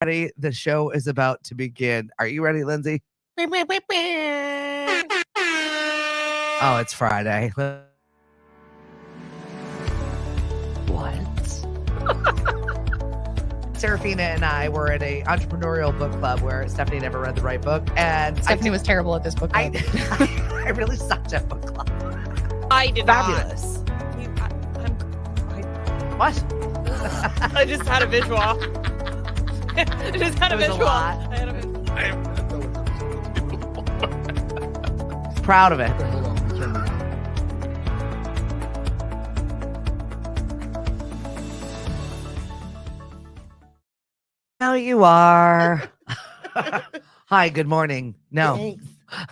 Ready? The show is about to begin. Are you ready, Lindsay? Oh, it's Friday. What? Serafina and I were at a entrepreneurial book club where Stephanie never read the right book, and Stephanie was terrible at this book club. I really sucked at book club. I did Fabulous. What? I just had a visual. I just had a It was a visual. lot. I had a visual. Proud of it. Hold on, let me turn it. Now you are. Hi, good morning. No, Thanks.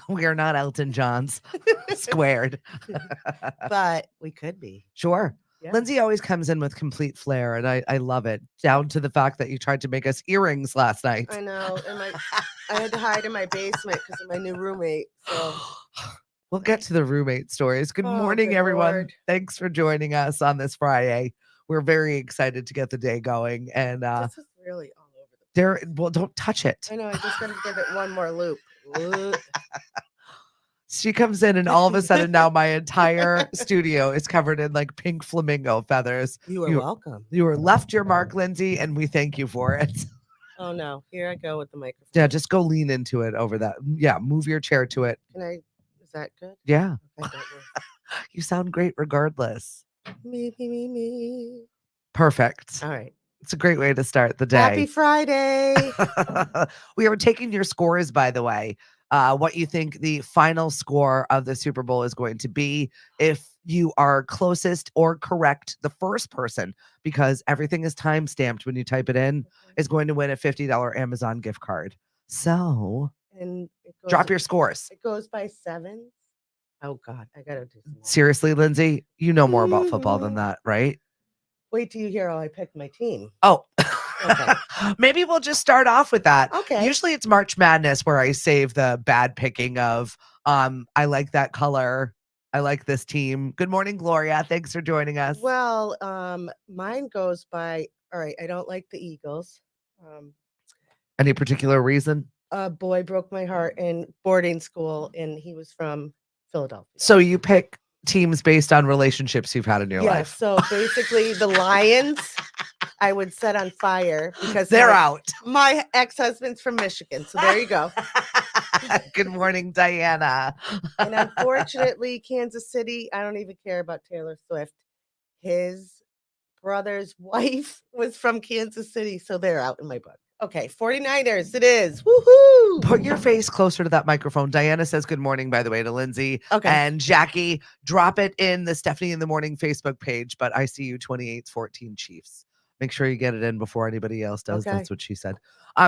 we are not Elton John's squared. But we could be. Sure. Yeah. Lindsay always comes in with complete flair, and I love it, down to the fact that you tried to make us earrings last night. I know. And I had to hide in my basement because of my new roommate. So We'll get to the roommate stories. Good Oh, morning, good everyone. Lord. Thanks for joining us on this Friday. We're very excited to get the day going. And this is really all over the there, well, don't touch it. I know. I just got to give it one more loop. She comes in, and all of a sudden now my entire studio is covered in like pink flamingo feathers. You are welcome. You were left your mark, Lindsay, and we thank you for it. Oh, no. Here I go with the microphone. Yeah, just go lean into it over that. Yeah, move your chair to it. Can I? Is that good? Yeah, Okay, don't worry. you sound great regardless. Me. Perfect. All right. It's a great way to start the day. Happy Friday. We are taking your scores, by the way. What you think the final score of the Super Bowl is going to be. If you are closest or correct, the first person, because everything is time stamped when you type it in, is going to win a $50 Amazon gift card. So And it goes, drop your scores. It goes by 7. Oh, God. I got to do some more. Seriously, Lindsay, you know more about football than that, right? Wait till you hear how I picked my team. Oh, Okay. maybe we'll just start off with that. Okay. Usually it's March Madness where I save the bad picking of I like that color. I like this team. Good morning, Gloria. Thanks for joining us. Well, mine goes by, all right, I don't like the Eagles. Any particular reason? A boy broke my heart in boarding school, and he was from Philadelphia. So you pick teams based on relationships you've had in your Yeah, life. so basically the Lions I would set on fire because They're my, out. my ex-husband's from Michigan. So there you go. Good morning, Diana. And unfortunately, Kansas City, I don't even care about Taylor Swift. His brother's wife was from Kansas City, so they're out in my book. Okay, 49ers, it is. Woohoo! Put your face closer to that microphone. Diana says good morning, by the way, to Lindsay. Okay. And Jackie, drop it in the Stephanie in the Morning Facebook page, but I see you 28-14 Chiefs. Make sure you get it in before anybody else does. Okay. That's what she said.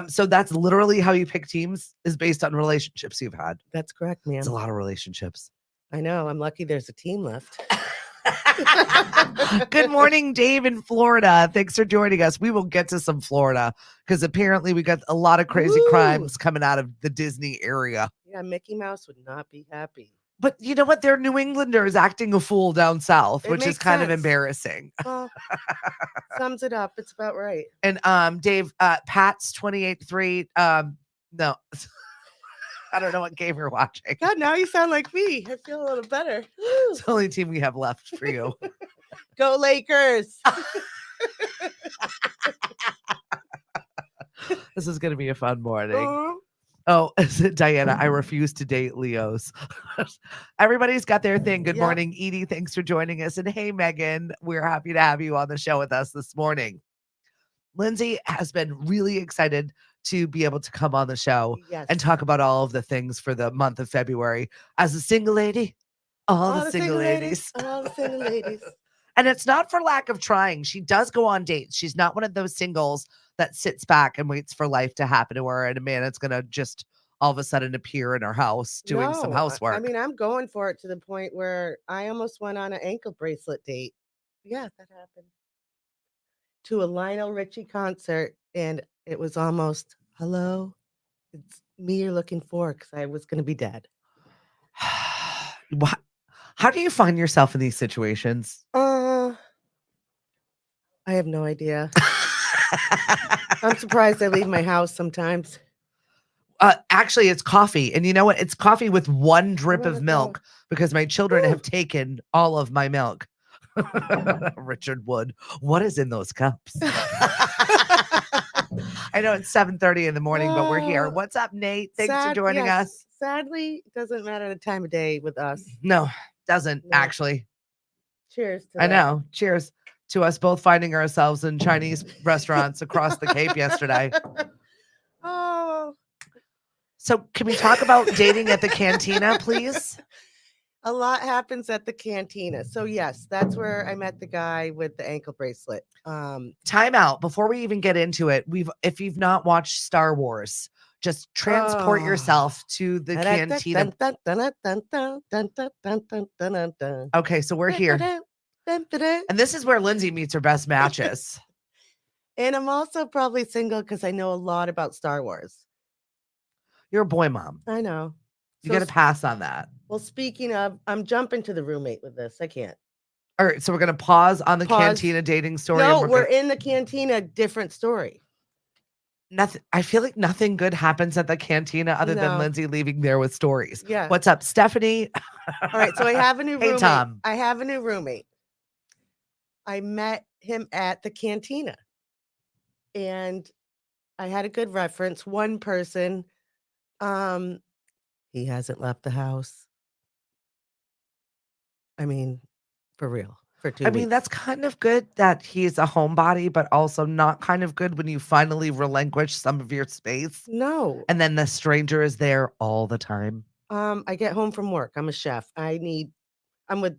So that's literally how you pick teams, is based on relationships you've had. That's correct, ma'am. It's a lot of relationships. I know. I'm lucky there's a team left. Good morning, Dave in Florida. Thanks for joining us. We will get to some Florida because apparently we got a lot of crazy Woo! crimes coming out of the Disney area. Yeah, Mickey Mouse would not be happy. But you know what? They're New Englanders acting a fool down south, It which is makes kind of sense. embarrassing. Well, sums it up. It's about right. And Dave, Pat's 28-3. No. I don't know what game you're watching. God, now you sound like me. I feel a little better. Woo. It's the only team we have left for you. Go Lakers. This is going to be a fun morning. Uh-huh. Oh, Diana, I refuse to date Leos. Everybody's got their thing. Good Yeah. morning, Edie. Thanks for joining us. And hey, Megan, we're happy to have you on the show with us this morning. Lindsay has been really excited to be able to come on the show Yes. and talk about all of the things for the month of February. As a single lady, all the single ladies. All the single ladies. And it's not for lack of trying. She does go on dates. She's not one of those singles that sits back and waits for life to happen to her and a man that's going to just all of a sudden appear in her house doing some No, housework. I mean, I'm going for it to the point where I almost went on an ankle bracelet date. Yeah, that happened. To a Lionel Richie concert, and it was almost, hello, it's me you're looking for, because I was going to be dead. How do you find yourself in these situations? I have no idea. I'm surprised I leave my house sometimes. Actually, it's coffee. And you know what? It's coffee with one drip let of it go. milk because my children Woo. have taken all of my milk. Richard Wood, what is in those cups? I know it's 7:30 in the morning, but we're here. Oh, What's up, Nate? Thanks for joining yes. us. Sadly, it doesn't matter the time of day with us. No, doesn't No. actually. Cheers to I that. know. Cheers to us both finding ourselves in Chinese restaurants across the Cape yesterday. Oh, So, can we talk about dating at the cantina, please? a lot happens at the cantina. So yes, that's where I met the guy with the ankle bracelet. Time out before we even get into it. If you've not watched Star Wars, just transport Oh. yourself to the cantina. Okay, so we're here. And this is where Lindsay meets her best matches. And I'm also probably single because I know a lot about Star Wars. You're a boy mom. I know. You got to pass on that. Well, speaking of, I'm jumping to the roommate with this. I can't. All right, so we're going to pause on the Pause. cantina dating story. No, and we're in the cantina. Different story. nothing. I feel like nothing good happens at the cantina other than No. Lindsay leaving there with stories. Yeah. What's up, Stephanie? All right, so I have a new Hey, roommate. Tom. I have a new roommate. I met him at the cantina. And I had a good reference. One person, he hasn't left the house. I mean, for real, for 2 I weeks. mean, that's kind of good that he's a homebody, but also not kind of good when you finally relinquish some of your space No. and then the stranger is there all the time. I get home from work. I'm a chef. I'm with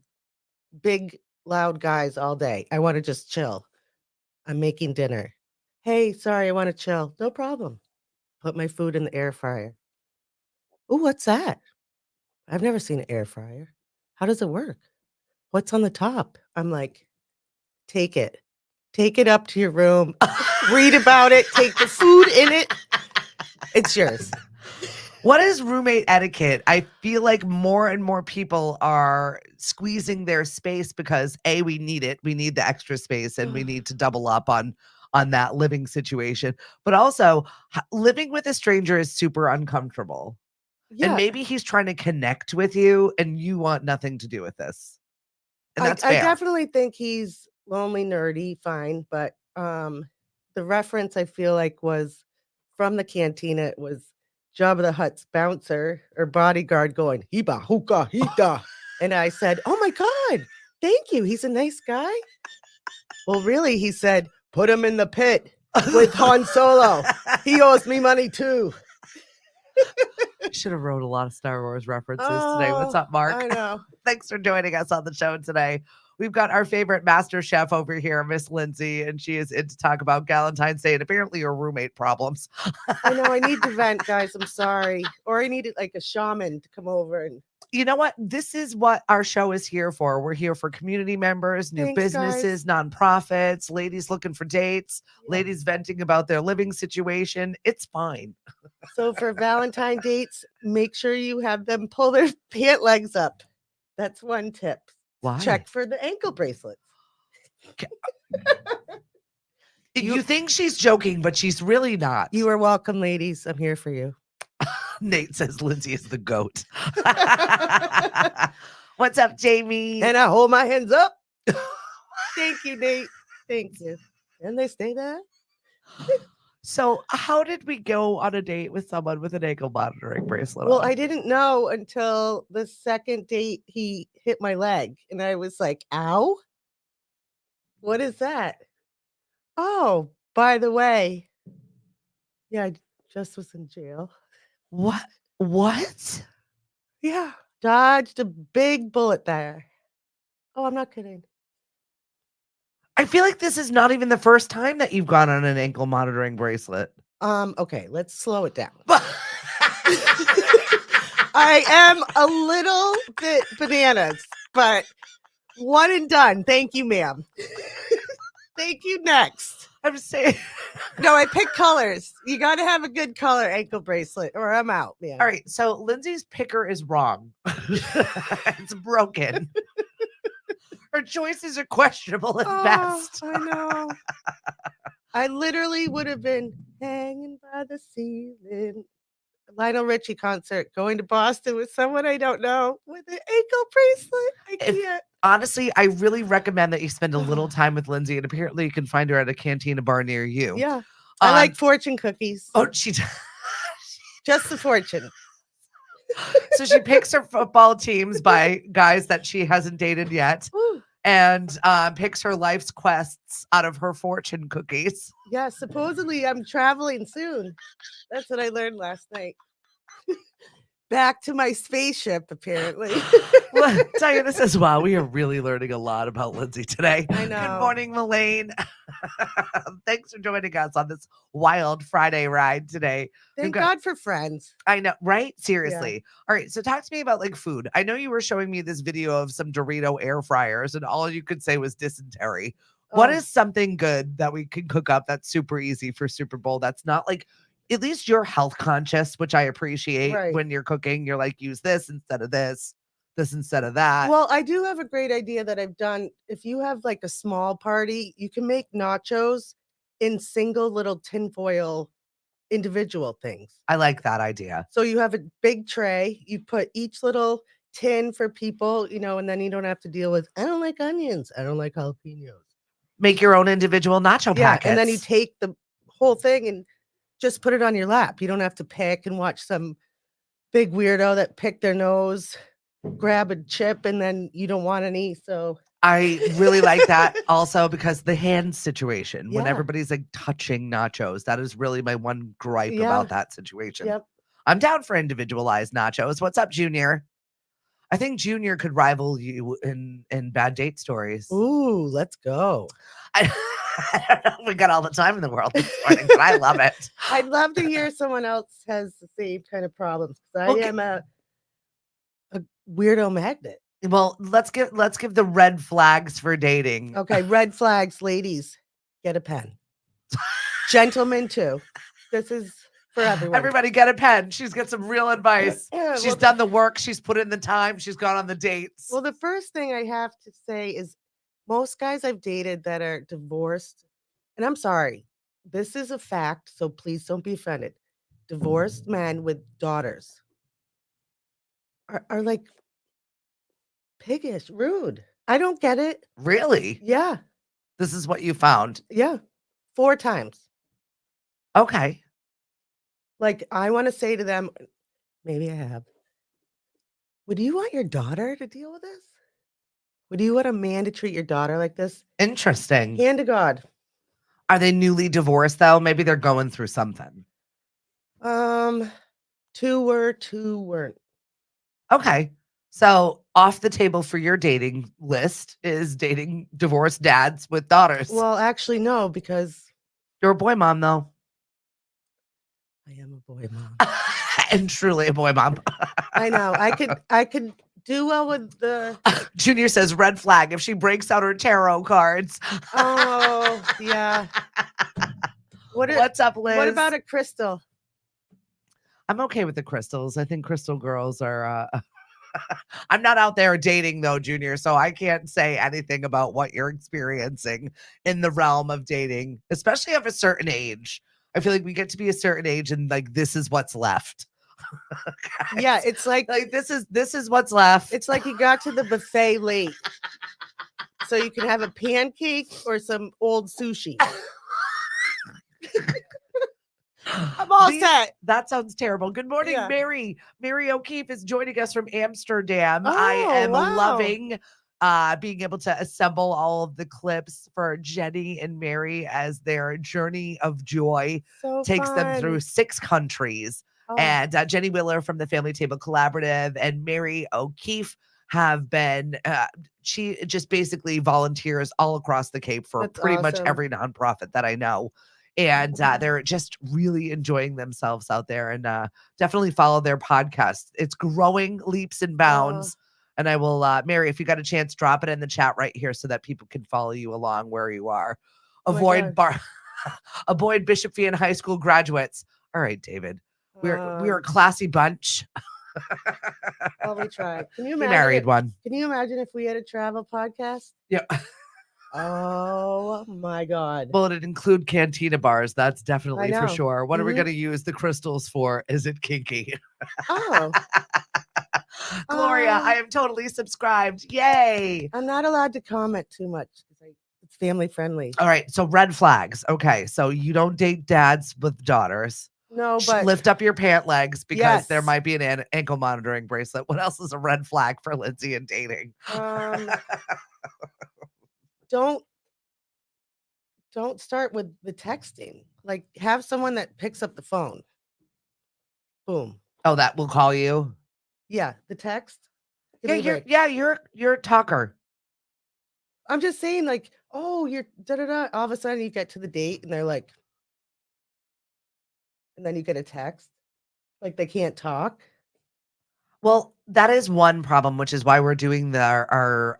big, loud guys all day. I want to just chill. I'm making dinner. Hey, sorry, I want to chill. No problem. Put my food in the air fryer. Oh, what's that? I've never seen an air fryer. How does it work? What's on the top? I'm like, take it. Take it up to your room. Read about it. Take the food in it. It's yours. What is roommate etiquette? I feel like more and more people are squeezing their space because we need it. We need the extra space and we need to double up on that living situation. But also, living with a stranger is super uncomfortable. Yeah. And maybe he's trying to connect with you and you want nothing to do with this. And that's I fair. definitely think he's lonely, nerdy, fine. But the reference I feel like was from the cantina. It was Jabba the Hutt's bouncer or bodyguard going, "Hiba, hookah, hita." And I said, "Oh my God, thank you. He's a nice guy." Well, really, he said, "Put him in the pit with Han Solo. He owes me money too." Should have wrote a lot of Star Wars references today. What's up, Mark? I know. Thanks for joining us on the show today. We've got our favorite master chef over here, Miss Lindsay, and she is in to talk about Galentines Day and apparently her roommate problems. I know. I need to vent, guys. I'm sorry. Or I needed like a shaman to come over and. You know what? This is what our show is here for. We're here for community members, new Thanks, businesses, nonprofits, ladies looking for dates, ladies venting about their living situation. It's fine. So for Valentine dates, make sure you have them pull their pant legs up. That's one tip. Why? Check for the ankle bracelets. You think she's joking, but she's really not. You are welcome, ladies. I'm here for you. Nate says Lindsay is the goat. What's up, Jamie? And I hold my hands up. Thank you, Nate. Thank you. And they stay there. So how did we go on a date with someone with an ankle monitoring bracelet Well, on? I didn't know until the second date he hit my leg. And I was like, ow. What is that? Oh, by the way. Yeah, I just was in jail. What? Yeah. Dodged a big bullet there. Oh, I'm not kidding. I feel like this is not even the first time that you've gone on an ankle monitoring bracelet. Okay, let's slow it down. I am a little bit bananas, but one and done. Thank you, ma'am. Thank you. Next. I'm saying. No, I pick colors. You got to have a good color ankle bracelet or I'm out, man. All right, so Lindsay's picker is wrong. It's broken. Her choices are questionable at Oh, best. I know. I literally would have been hanging by the ceiling. Lionel Richie concert, going to Boston with someone I don't know with an ankle bracelet. I If- can't. Honestly, I really recommend that you spend a little time with Lindsay, and apparently you can find her at a cantina bar near you. Yeah. I like fortune cookies. Oh, she Just the fortune. so she picks her football teams by guys that she hasn't dated yet, Woo. and picks her life's quests out of her fortune cookies. Yeah, supposedly I'm traveling soon. That's what I learned last night. Back to my spaceship, apparently. Well, Diana says, wow, we are really learning a lot about Lindsay today. I know. Good morning, Melaine. Thanks for joining us on this wild Friday ride today. Thank God for friends. I know, right? Seriously. All right. So talk to me about like food. I know you were showing me this video of some Dorito air fryers, and all you could say was dysentery. What Oh. is something good that we can cook up that's super easy for Super Bowl? That's not like, at least you're health conscious, which I appreciate. Right. When you're cooking. You're like, use this instead of this instead of that. Well, I do have a great idea that I've done. If you have like a small party, you can make nachos in single little tinfoil individual things. I like that idea. So you have a big tray, you put each little tin for people, and then you don't have to deal with, I don't like onions, I don't like jalapenos. Make your own individual nacho packets. And then you take the whole thing and just put it on your lap. You don't have to pick and watch some big weirdo that picked their nose, grab a chip, and then you don't want any. So I really like that also, because the hand situation, when Yeah. everybody's like touching nachos, that is really my one gripe Yeah. about that situation. Yep. I'm down for individualized nachos. What's up, Junior? I think Junior could rival you in bad date stories. Ooh, let's go. I don't know if we got all the time in the world this morning, but I love it. I'd love to hear someone else has the same kind of problems, because Okay. I am a weirdo magnet. Well, let's give the red flags for dating. Okay, red flags, ladies, get a pen. Gentlemen too. This is for everyone. Everybody get a pen. She's got some real advice. Yeah, She's well, done the work. She's put in the time. She's gone on the dates. Well, the first thing I have to say is most guys I've dated that are divorced, and I'm sorry, this is a fact, so please don't be offended. Divorced men with daughters are like piggish, rude. I don't get it. Really? Yeah. This is what you found. Yeah. 4 times. Okay. Like, I want to say to them, maybe I have. Would you want your daughter to deal with this? Would you want a man to treat your daughter like this? Interesting. Hand to God. Are they newly divorced though? Maybe they're going through something. 2 were, 2 weren't. Okay. So off the table for your dating list is dating divorced dads with daughters. Well, actually, no, because You're a boy mom though. I am a boy mom. And truly a boy mom. I know. I could do well with the. Junior says red flag if she breaks out her tarot cards. Oh, yeah. What's up, Liz? What about a crystal? I'm okay with the crystals. I think crystal girls are I'm not out there dating though, Junior, so I can't say anything about what you're experiencing in the realm of dating, especially of a certain age. I feel like we get to be a certain age and like this is what's left. Guys, Yeah, it's like this is what's left. it's like you got to the buffet late. So you can have a pancake or some old sushi. I'm all set. That sounds terrible. Good morning, Yeah. Mary. Mary O'Keefe is joining us from Amsterdam. I Oh, am wow. loving being able to assemble all of the clips for Jenny and Mary as their journey of joy So takes them through fun. 6 countries. Oh, And Jenny Wheeler from the Family Table Collaborative and Mary O'Keefe have been, she just basically volunteers all across the Cape for That's pretty much awesome. every nonprofit that I know. And they're just really enjoying themselves out there, and definitely follow their podcast. It's growing leaps and bounds. And I will, Mary, if you got a chance, drop it in the chat right here so that people can follow you along where you are. Oh my Avoid God. avoid Bishop Fee and high school graduates. All right, David. We're a classy bunch. Well, we tried. Can you We imagine? married one. Can you imagine if we had a travel podcast? Yeah. Oh my God. Well, it'd include cantina bars. That's I definitely for know. sure. What are we Mhm. going to use the crystals for? Is it kinky? Oh, Gloria, I am totally subscribed. Yay. I'm not allowed to comment too much because it's family friendly. All right. So red flags. Okay. So you don't date dads with daughters. No, but Lift up your pant legs because there Yes. might be an ankle monitoring bracelet. What else is a red flag for Lindsay and dating? don't start with the texting. Like, have someone that picks up the phone. Boom. Oh, that will call you. Yeah, the text. Give Yeah, me a break. you're a talker. I'm just saying, like, oh, you're da da da. All of a sudden, you get to the date, and they're like, and then you get a text, like they can't talk. Well, that is one problem, which is why we're doing our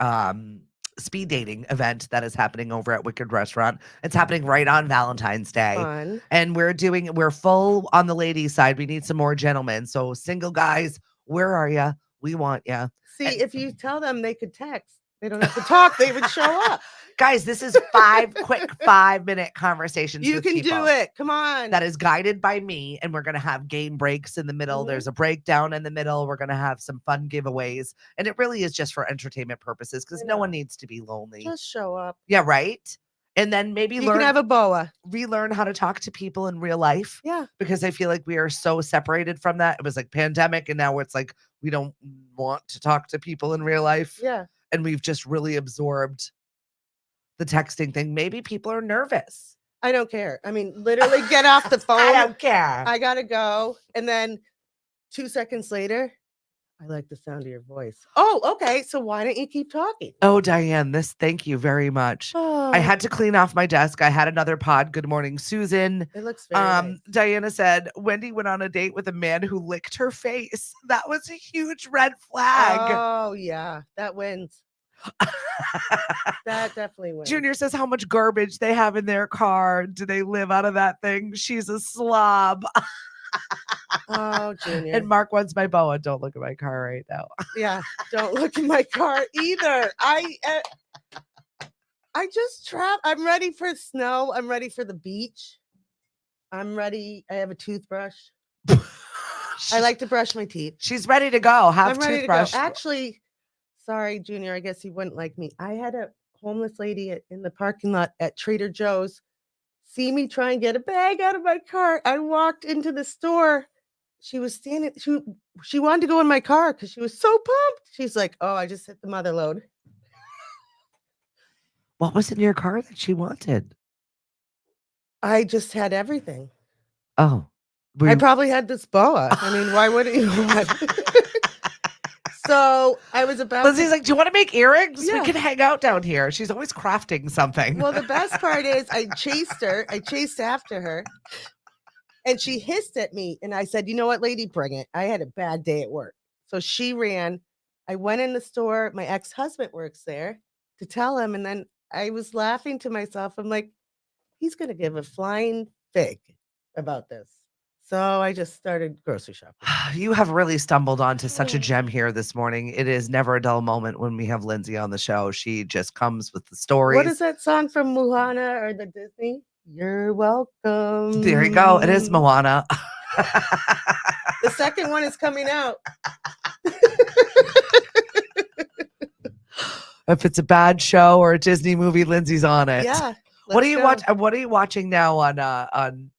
speed dating event that is happening over at Wicked Restaurant. It's happening right on Valentine's Day. Fun. And we're full on the ladies' side. We need some more gentlemen. So single guys, where are you? We want you. See, And- if you tell them they could text, they don't have to talk. They would show up. Guys, this is 5-minute conversations. You with can people do it. Come on. that is guided by me, and we're going to have game breaks in the middle. Mhm. There's a breakdown in the middle. We're going to have some fun giveaways, and it really is just for entertainment purposes because I no know. one needs to be lonely. Just show up. Yeah, right. And then maybe You can have a boa. relearn how to talk to people in real life, Yeah. because I feel like we are so separated from that. It was like pandemic, and now it's like we don't want to talk to people in real life, Yeah. and we've just really absorbed the texting thing. Maybe people are nervous. I don't care. I mean, literally get off the phone. I don't care. I gotta go. And then 2 seconds later, I like the sound of your voice. Oh, okay. So why don't you keep talking? Oh, Diane, thank you very much. Oh, I had to clean off my desk. I had another pod. Good morning, Susan. it looks very nice. Diana said Wendy went on a date with a man who licked her face. That was a huge red flag. Oh, yeah. That wins. That definitely wins. Junior says how much garbage they have in their car. Do they live out of that thing? She's a slob. Oh, Junior. And Mark wants my boa. Don't look at my car right now. Yeah. Don't look in my car either. I just trapped. I'm ready for snow. I'm ready for the beach. I'm ready. I have a toothbrush. I like to brush my teeth. She's ready to go. Have I'm ready toothbrush. to go. Actually, sorry, Junior. I guess you wouldn't like me. I had a homeless lady in the parking lot at Trader Joe's see me try and get a bag out of my car. I walked into the store. She was standing. She wanted to go in my car because she was so pumped. She's like, "Oh, I just hit the mother load." What was in your car that she wanted? I just had everything. Oh, I probably had this boa. I mean, why wouldn't you want? So I was about. Lindsay's like, "Do you want to make earrings? Yeah. We can hang out down here." She's always crafting something. Well, the best part is I chased her. I chased after her. And she hissed at me. And I said, "You know what, lady, bring it." I had a bad day at work. So she ran. I went in the store. My ex-husband works there to tell him. And then I was laughing to myself. I'm like, he's going to give a flying fig about this. So I just started grocery shopping. You have really stumbled onto such a gem here this morning. It is never a dull moment when we have Lindsay on the show. She just comes with the stories. What is that song from Moana or the Disney? You're welcome. There you go. It is Moana. The second one is coming out. If it's a bad show or a Disney movie, Lindsay's on it. Yeah. What are you watch? What are you watching now on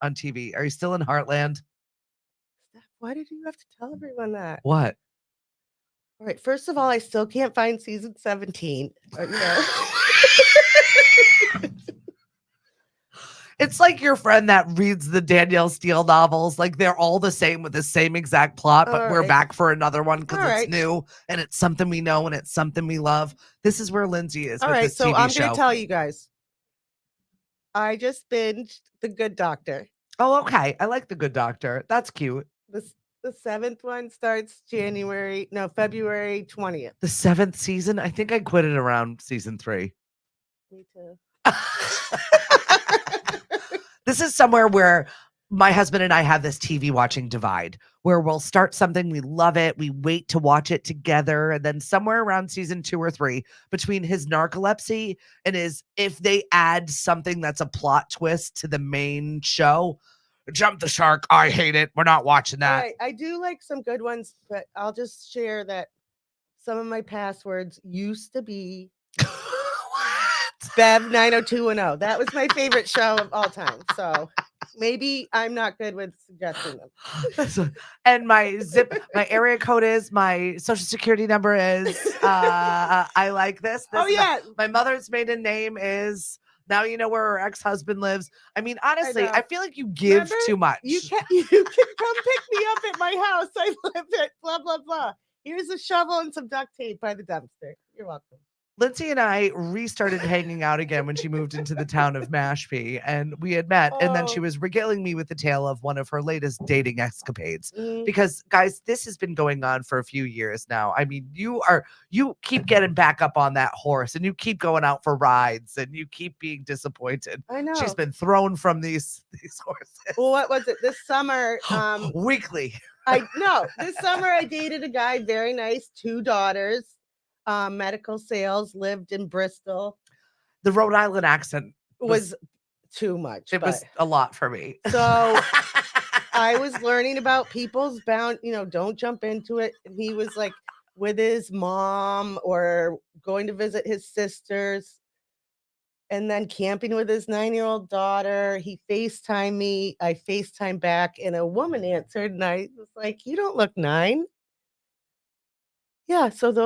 TV? Are you still in Heartland? Why did you have to tell everyone that? What? All right. First of all, I still can't find season 17. You know. It's like your friend that reads the Danielle Steele novels. Like they're all the same with the same exact plot, but All we're right. back for another one because All it's right. new and it's something we know and it's something we love. This is where Lindsay is. All with right. this So TV I'm show. going to tell you guys. I just binged The Good Doctor. Oh, okay. I like The Good Doctor. That's cute. The seventh one starts February 20th. The 7th season. I think I quit it around season 3. Me too. This is somewhere where my husband and I have this TV watching divide where we'll start something, we love it, we wait to watch it together, and then somewhere around season 2 or 3, between his narcolepsy and his, if they add something that's a plot twist to the main show, jump the shark. I hate it. We're not watching All that. right, I do like some good ones, but I'll just share that some of my passwords used to be Bev 90210. That was my favorite show of all time. So maybe I'm not good with suggesting them. And my area code is, my social security number is, I like this. Oh yeah. My mother's maiden name is, now you know where her ex-husband lives. I mean, honestly, I feel like you give Remember? too much. You can come pick me up at my house. I live at blah blah blah. Here's a shovel and some duct tape by the dumpster. You're welcome. Lindsay and I restarted hanging out again when she moved into the town of Mashpee, and we had met, and then she was regaling me with the tale of one of her latest dating escapades. Because, guys, this has been going on for a few years now. I mean, you keep getting back up on that horse, and you keep going out for rides, and you keep being disappointed. I know. She's been thrown from these horses. Well, what was it this summer? Weekly. This summer I dated a guy, very nice, 2 daughters. Medical sales, lived in Bristol. The Rhode Island accent was too much. It was a lot for me. So I was learning about people's don't jump into it. And he was like with his mom or going to visit his sisters and then camping with his 9-year-old daughter. He FaceTimed me. I FaceTimed back and a woman answered and I was like, "You don't look 9." Yeah, so that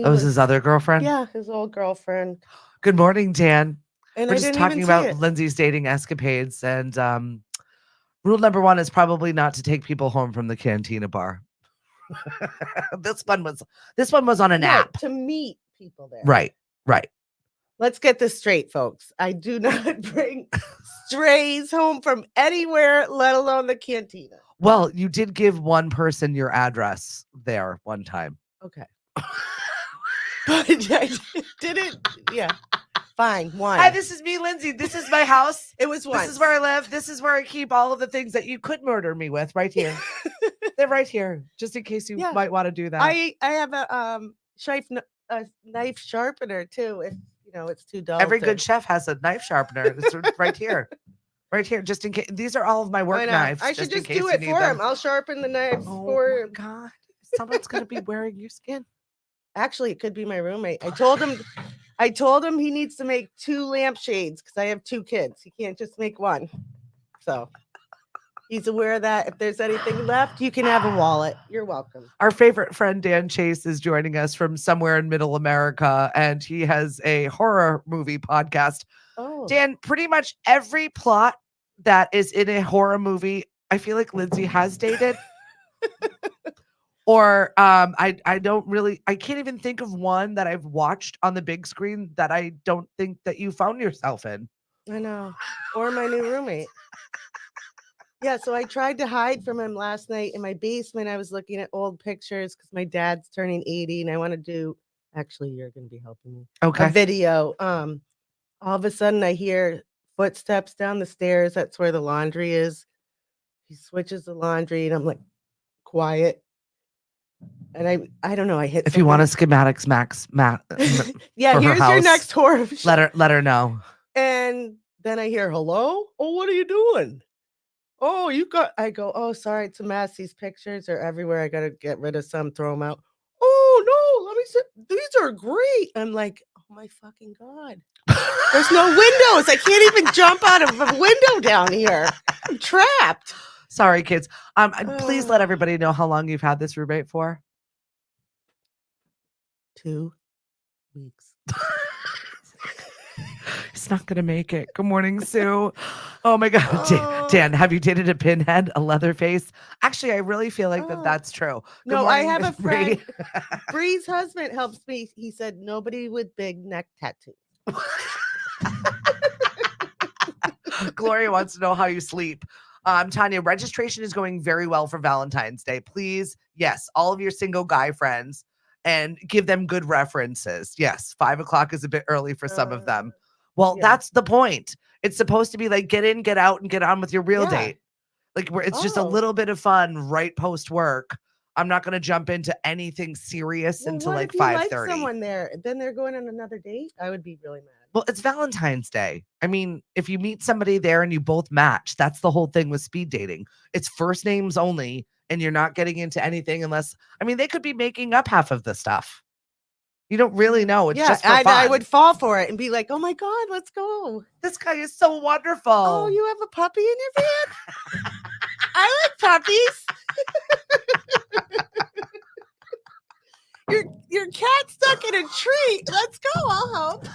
was his other girlfriend? Yeah, his old girlfriend. Good morning, Dan. And we're just talking about Lindsay's dating escapades, and rule number 1 is probably not to take people home from the cantina bar. This one was on an app to meet people there. Right. Let's get this straight, folks. I do not bring strays home from anywhere, let alone the cantina. Well, you did give one person your address there one time. Okay. But I didn't. Yeah. Fine. One. Hi, this is me, Lindsay. This is my house. It was one. This is where I live. This is where I keep all of the things that you could murder me with right here. They're right here, just in case you might want to do that. I have a knife sharpener too. If it's too dull. Every good chef has a knife sharpener. It's right here. Right here, just in case. These are all of my work knives. I should just do it for him. I'll sharpen the knives for him. God, someone's gonna be wearing your skin. Actually, it could be my roommate. I told him he needs to make 2 lampshades because I have 2 kids. He can't just make one. So he's aware of that. If there's anything left, you can have a wallet. You're welcome. Our favorite friend Dan Chase is joining us from somewhere in Middle America, and he has a horror movie podcast. Oh. Dan, pretty much every plot that is in a horror movie, I feel like Lindsay has dated. Or I can't even think of one that I've watched on the big screen that I don't think that you found yourself in. I know. Or my new roommate. Yeah, so I tried to hide from him last night in my basement. I was looking at old pictures because my dad's turning 80 and I want to do, actually, you're going to be helping me. Okay. A video. All of a sudden I hear footsteps down the stairs. That's where the laundry is. He switches the laundry and I'm like, quiet. And I don't know. I hit. If you want a schematics, Matt. Yeah, here's your next horror. Let her know. And then I hear, hello? Oh, what are you doing? Oh, I go, oh, sorry, it's a mess. These pictures are everywhere. I got to get rid of some, throw them out. Oh, no, let me see. These are great. I'm like, oh, my fucking God. There's no windows. I can't even jump out of a window down here. I'm trapped. Sorry, kids. Please let everybody know how long you've had this roommate for. 2 weeks. It's not gonna make it. Good morning, Sue. Oh my God, Dan, have you dated a pinhead, a Leatherface? Actually, I really feel like that's true. Good no, morning, I have Miss a friend. Bree's husband helps me. He said nobody with big neck tattoos. Gloria wants to know how you sleep. Tanya, registration is going very well for Valentine's Day. Please, yes, all of your single guy friends, and give them good references. Yes, 5:00 is a bit early for some of them. Well, that's the point. It's supposed to be like get in, get out, and get on with your real date. Like where it's just a Oh. little bit of fun right post work. I'm not going to jump into anything serious Well, until what like if you like 5:30. someone there? Then they're going on another date? I would be really mad. Well, it's Valentine's Day. I mean, if you meet somebody there and you both match, that's the whole thing with speed dating. It's first names only, and you're not getting into anything unless, I mean, they could be making up half of the stuff. You don't really know. It's just for fun. I would fall for it and be like, oh my God, let's go. This guy is so wonderful. Oh, you have a puppy in your van? I like puppies. Your cat's stuck in a tree. Let's go. I'll help.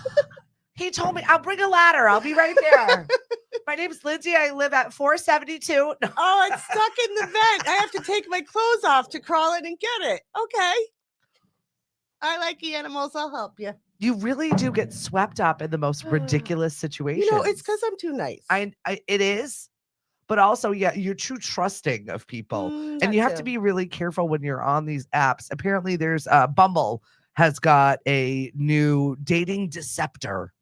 He told me, I'll bring a ladder. I'll be right there. My name's Lindsay. I live at 472. No. Oh, it's stuck in the vent. I have to take my clothes off to crawl in and get it. Okay. I like animals. I'll help you. You really do get swept up in the most ridiculous situations. You know, it's because I'm too nice. It is, but also, yeah, you're too trusting of people, and you have to be really careful when you're on these apps. Apparently, there's Bumble has got a new dating deceptor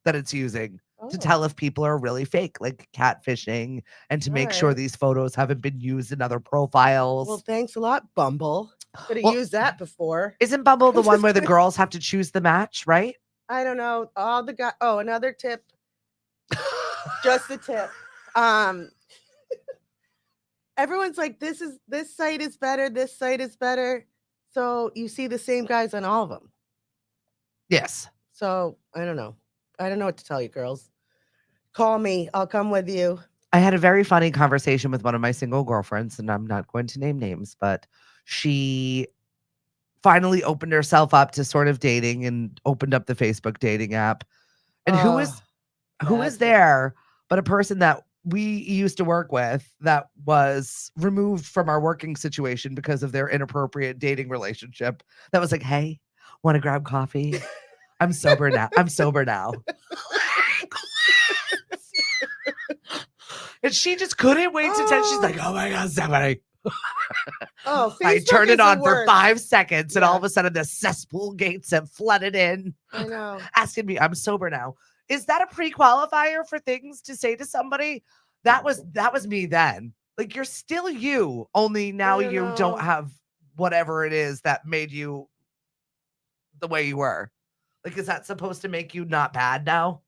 that it's using to tell if people are really fake, like catfishing, and to make sure these photos haven't been used in other profiles. Well, thanks a lot, Bumble. Could have used that before. Isn't Bumble the one where the girls have to choose the match, right? I don't know. All the guys. Oh, another tip. Just the tip. Everyone's like, this site is better. This site is better. So you see the same guys on all of them. Yes. So I don't know. I don't know what to tell you, girls. Call me. I'll come with you. I had a very funny conversation with one of my single girlfriends, and I'm not going to name names, but she finally opened herself up to sort of dating and opened up the Facebook dating app. And who is there but a person that we used to work with that was removed from our working situation because of their inappropriate dating relationship. That was like, hey, want to grab coffee? I'm sober now. And she just couldn't wait to tell. She's like, oh my God, Stephanie. Oh, I Facebook turned it is the on for worst. 5 seconds, and all of a sudden the cesspool gates have flooded in. I know. Asking me, I'm sober now. Is that a pre-qualifier for things to say to somebody? That was me then. Like, you're still you, only now you don't have whatever it is that made you the way you were. Like, is that supposed to make you not bad now?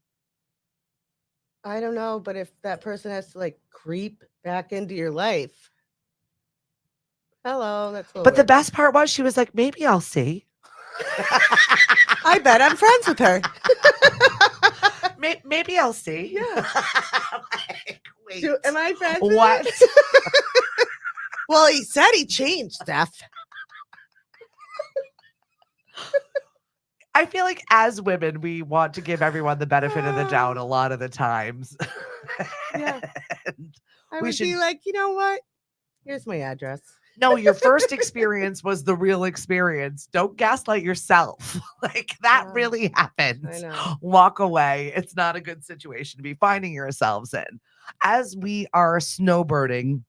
I don't know, but if that person has to like creep back into your life. Hello, that's a little But the weird. best part was she was like, maybe I'll see. I bet I'm friends with her. Maybe I'll see. Yeah. Like, wait. Am I friends with What? her? Well, he said he changed, Steph. I feel like as women, we want to give everyone the benefit of the doubt a lot of the times. Yeah. And I we would should- be like, you know what? Here's my address. no, your first experience was the real experience. Don't gaslight yourself. Like, that really happens. I know. Walk away. It's not a good situation to be finding yourselves in. As we are snowbirding,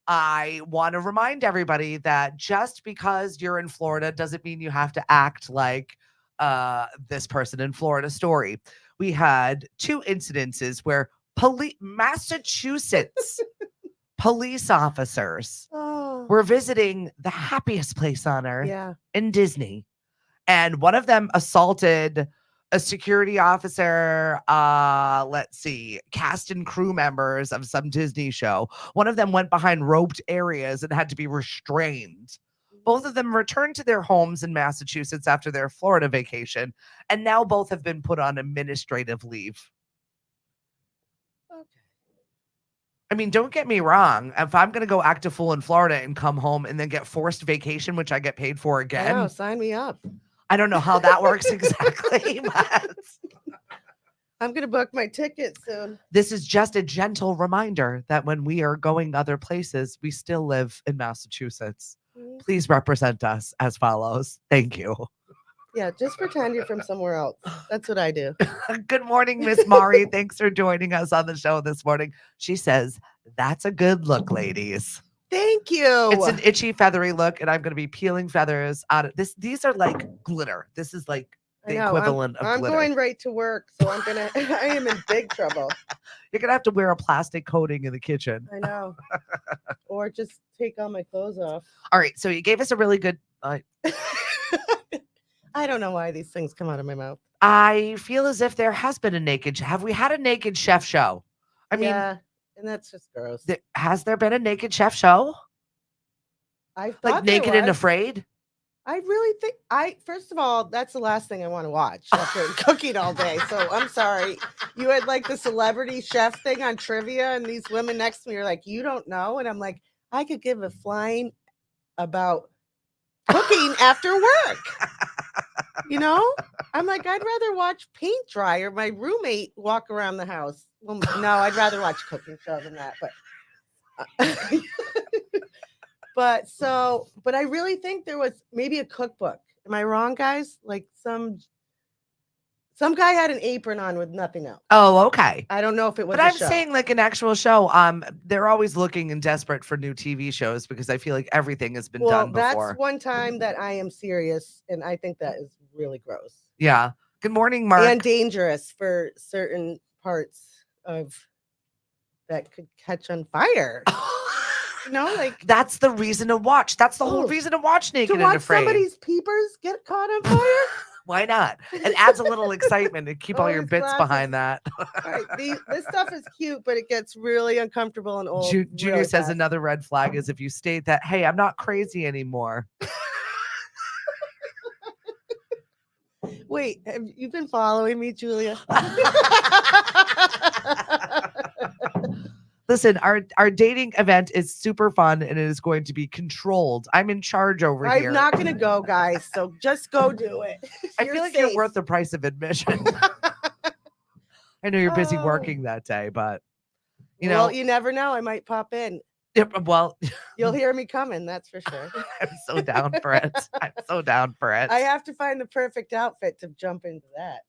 I want to remind everybody that just because you're in Florida doesn't mean you have to act like this person in Florida story. We had 2 incidences where Massachusetts police officers were visiting the happiest place on earth in Disney. And one of them assaulted a security officer, cast and crew members of some Disney show. One of them went behind roped areas and had to be restrained. Both of them returned to their homes in Massachusetts after their Florida vacation, and now both have been put on administrative leave. Okay. I mean, don't get me wrong. If I'm going to go act a fool in Florida and come home and then get forced vacation, which I get paid for again. Oh, sign me up. I don't know how that works exactly, but I'm going to book my ticket soon. this is just a gentle reminder that when we are going other places, we still live in Massachusetts. Please represent us as follows. Thank you. Yeah, just pretend you're from somewhere else. That's what I do. Good morning, Miss Mari. Thanks for joining us on the show this morning. She says, that's a good look, ladies. Thank you. It's an itchy, feathery look, and I'm going to be peeling feathers out of this. These are like glitter. This is like I the know. equivalent of I'm glitter. going right to work, so I am in big trouble. You're gonna have to wear a plastic coating in the kitchen. I know. Or just take all my clothes off. All right, so you gave us a really good. I don't know why these things come out of my mouth. I feel as if there has been a naked. Have we had a naked chef show? I mean, Yeah, and that's just gross. has there been a naked chef show? I thought Like there Naked and was. Afraid? I really think first of all, that's the last thing I want to watch after cooking all day. So I'm sorry. You had like the celebrity chef thing on trivia, and these women next to me are like, you don't know. And I'm like, I could give a flying about cooking after work. You know? I'm like, I'd rather watch paint dry or my roommate walk around the house. Well, no, I'd rather watch a cooking show than that. But I really think there was maybe a cookbook. Am I wrong, guys? Like some guy had an apron on with nothing else. Oh, okay. I don't know if it was But a I'm show. saying like an actual show. They're always looking and desperate for new TV shows because I feel like everything has been done before. That's one time that I am serious, and I think that is really gross. Yeah. Good morning, Mark. And dangerous for certain parts of that could catch on fire. You know, like That's the reason to watch. That's the whole Ooh. reason to watch Naked to and watch Afraid. somebody's peepers get caught on fire. Why not? It adds a little excitement to keep all Oh, your his bits glasses. behind that. All right, this stuff is cute, but it gets really uncomfortable and old. Junior really says fast. another red flag is if you state that, hey, I'm not crazy anymore. Wait, have you been following me, Julia? Listen, our dating event is super fun and it is going to be controlled. I'm in charge over here. I'm not going to go, guys. So just go do it. I feel like you're worth the price of admission. I know you're busy Oh. working that day, but Well, you never know. I might pop in. well, You'll hear me coming. That's for sure. I'm so down for it. I'm so down for it. I have to find the perfect outfit to jump into that.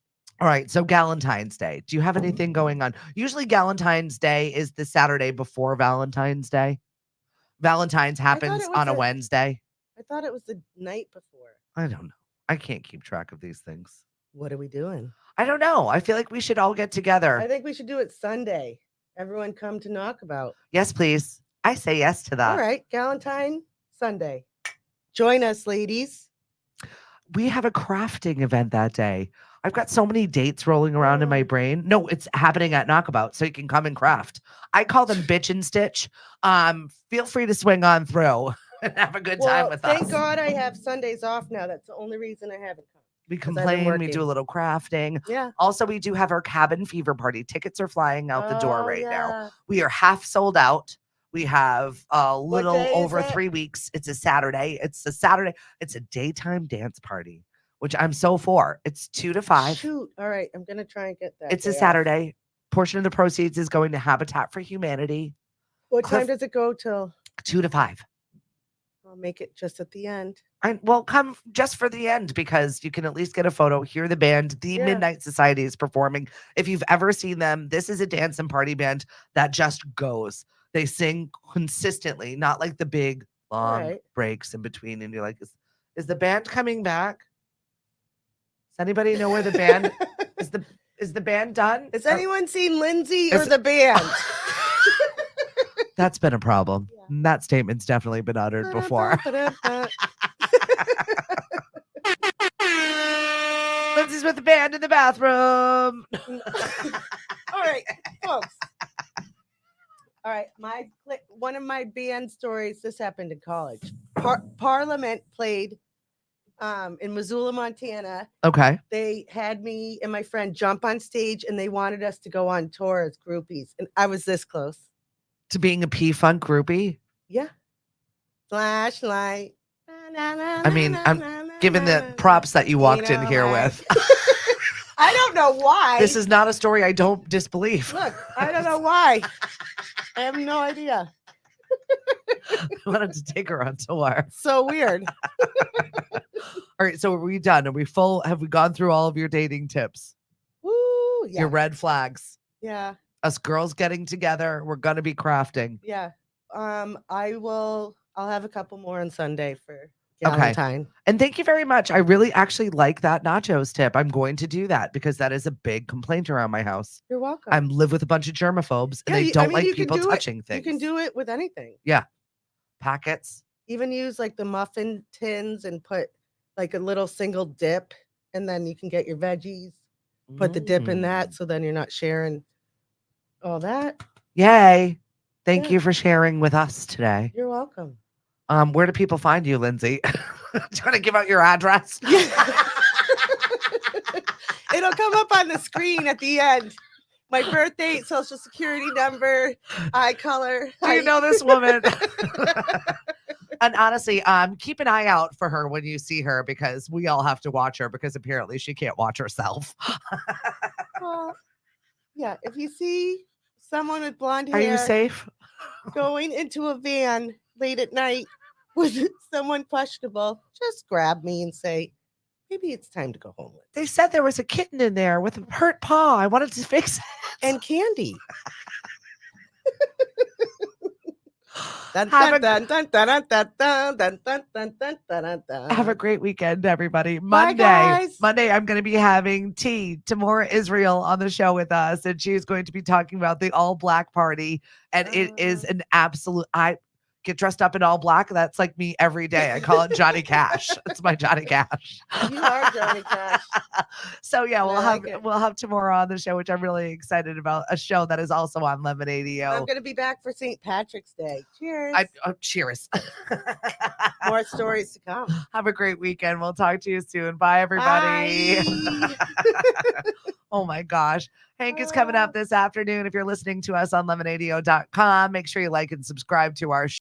All right, so Galentine's Day. Do you have anything going on? Usually Galentine's Day is the Saturday before Valentine's Day. Valentine's happens it was on a Wednesday. I thought it was the night before. I don't know. I can't keep track of these things. What are we doing? I don't know. I feel like we should all get together. I think we should do it Sunday. Everyone come to Knockabout. Yes, please. I say yes to that. All right, Galentine Sunday. Join us, ladies. We have a crafting event that day. I've got so many dates rolling around in my brain. No, it's happening at Knockabout, so you can come and craft. I call them bitch and stitch. Feel free to swing on through and have a good time with us. Thank God I have Sundays off now. That's the only reason I haven't come. We 'cause I've been complain, we working. do a little crafting. Yeah. Also, we do have our cabin fever party. Tickets are flying out the door right now. Yeah. We are half sold out. We have a little day is over it? 3 weeks. It's a Saturday. It's a daytime dance party, which I'm so for. It's 2 to 5. Shoot. All right. I'm going to try and get that. It's a day off. Saturday. Portion of the proceeds is going to Habitat for Humanity. What time does it go till? 2 to 5. I'll make it just at the end. Well, come just for the end because you can at least get a photo, hear the band. The Yeah. Midnight Society is performing. If you've ever seen them, this is a dance and party band that just goes. They sing consistently, not like the big long breaks in between. And you're like, is the band coming back? Does anybody know where the band is the band done? Has anyone seen Lindsay or the band? That's been a problem. Yeah. That statement's definitely been uttered before. Lindsay's with the band in the bathroom. All right, folks. All right, one of my band stories. This happened in college. Parliament played in Missoula, Montana. Okay. They had me and my friend jump on stage, and they wanted us to go on tour as groupies, and I was this close to being a P-Funk groupie. Yeah. Flashlight. I mean, I'm given the props that you walked in here with. I don't know why. This is not a story I don't disbelieve. Look, I don't know why. I have no idea. I wanted to take her on tour. So weird. All right, so are we done? Are we full? Have we gone through all of your dating tips? Woo, yeah. Your red flags. Yeah. Us girls getting together. We're gonna be crafting. Yeah. I'll have a couple more on Sunday for Galentine. And thank you very much. I really actually like that nachos tip. I'm going to do that because that is a big complaint around my house. You're welcome. I live with a bunch of germaphobes and Yeah, they I don't mean, like you can people do it. touching You things. can do it with anything. Packets. Even use like the muffin tins and put like a little single dip, and then you can get your veggies. Put the dip in that, so then you're not sharing all that. Yay. Thank Yeah. you for sharing with us today. You're welcome. Where do people find you, Lindsay? Do you want to give out your address? It'll come up on the screen at the end. My birth date, social security number, eye color. Do you know this woman? And honestly, keep an eye out for her when you see her because we all have to watch her because apparently she can't watch herself. Well, yeah, if you see someone with blonde Are hair you safe? going into a van late at night with someone questionable, just grab me and say, maybe it's time to go home. They said there was a kitten in there with a hurt paw. I wanted to fix it. And candy. Have a great weekend, everybody. Bye, guys. Monday, I'm going to be having Tamora Israel on the show with us, and she's going to be talking about the all black party. And it is an absolute, I get dressed up in all black. That's like me every day. I call it Johnny Cash. It's my Johnny Cash. You are Johnny Cash. So yeah, I like it. we'll have Tamora on the show, which I'm really excited about. A show that is also on Lemonadio. I'm going to be back for St. Patrick's Day. Cheers. Cheers. More stories to come. Have a great weekend. We'll talk to you soon. Bye, everybody. Bye. Oh my gosh. Hank is coming up this afternoon. If you're listening to us on lemonadio.com, make sure you like and subscribe to our show.